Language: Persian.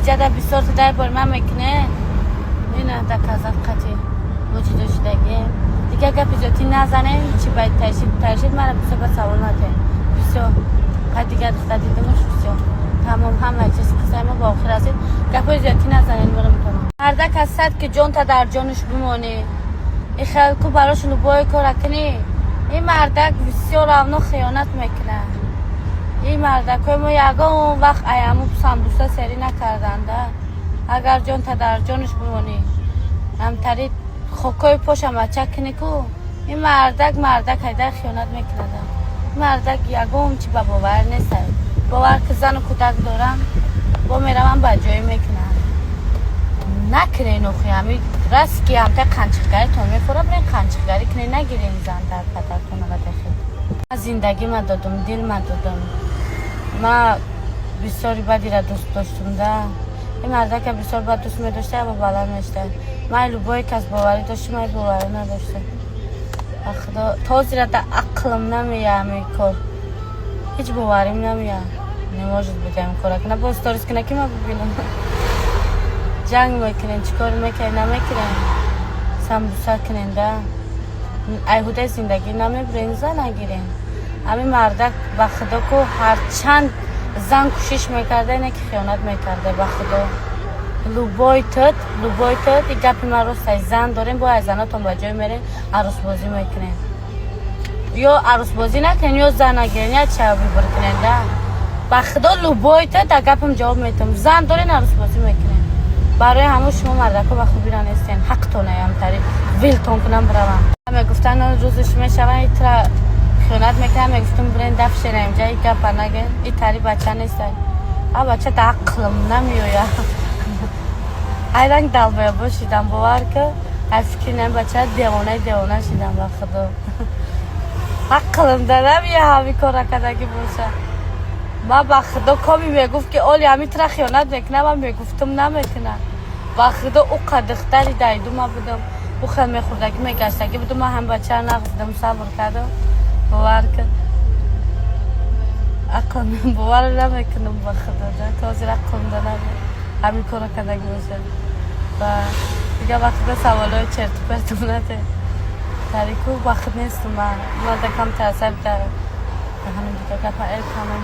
جدا بسیار تدای بار من میکنه اینه در کذب قطعی وجود شدگی دیگه گپی زیادی نزنه چی باید ترشید مرا بسیار به سوال نده بسیار قد دیگه دختر دیدمش بسیار تمام همه چیز قصه ما با آخر هستید گپی زیادی نزنه مرا میکنم مردک هستد که جان تا در جانش بمانه این خلکو براشون بای کار کنی این مردک بسیار اونا خیانت میکنه این مردک های ما یگان وقت ایامو سمبوسه سری نکردنده اگر جان تا در جانش بمانی همتری خوکای پاشم بچه کنی کو این مردک هیده خیانت میکنه مردک یگان چی با باور نیست باور که زن و کودک دارم با میرم با جای میکنم نکنه نوخی همی رست که همتا قنچقگری تون میفورم برین قنچقگری کنه نگیرین زن در پتر کنه و دخل زندگی من دادم دل من دادم ما بسیاری بدی را دوست داشتم ده این مرده که بسیار بد دوست می داشته اما بلا میشته من لوبایی که از باوری داشتم من باوری نداشته خدا تازی را در عقلم نمیه همی کار هیچ باوریم نمیه نماجد بوده این کار کنه با استاریز کنه که من ببینم جنگ میکنین چیکار میکنین نمیکنین سمبوسه کنین ده ایهوده زندگی نمیبرین زن نگیرین همین مردک به خدا که هرچند زن کوشش میکرده اینه که خیانت میکرده به خدا لوبای تد این گپی من راست زن دارین با زناتون به جای میرین عروس بازی میکنین یا عروس بازی نکنین یا زن نگیرین یا چه بکنین ده به خدا لوبای تد در گپم جواب میتم زن دارین عروس بازی میکنین برای همه شما مردکا به خوبی را نیستین حق تونه هم تری ویلتون کنم بروم همه گفتن روزش میشون ایترا خیانت میکنم میگفتم برین دف شیره اینجا ای گپ نگه ای تری بچه نیستن بچه در عقلم نمیویا ای رنگ دل بیا باشیدم باور که ای فکر نیم بچه دیوانه شیدم با خدا عقلم در نمیه همی کار کدگی باشه ما با خدا کامی میگفت که اولی همی ترا خیانت میکنه من میگفتم نمیکنه با خدا او قدختری دایدو ما بودم او خیلی میخوردگی میگشتگی بودم ما هم بچه نگفتم صبر کردم باور که عقلم باور نمیکنم با خدا تازی عقلم در نمیه همی کار کدگی باشه و دیگه با خدا سوالای چرت و پرت مونده تاریکو وقت نیست من دکم تاثیر داره همین دیگه گفت کنم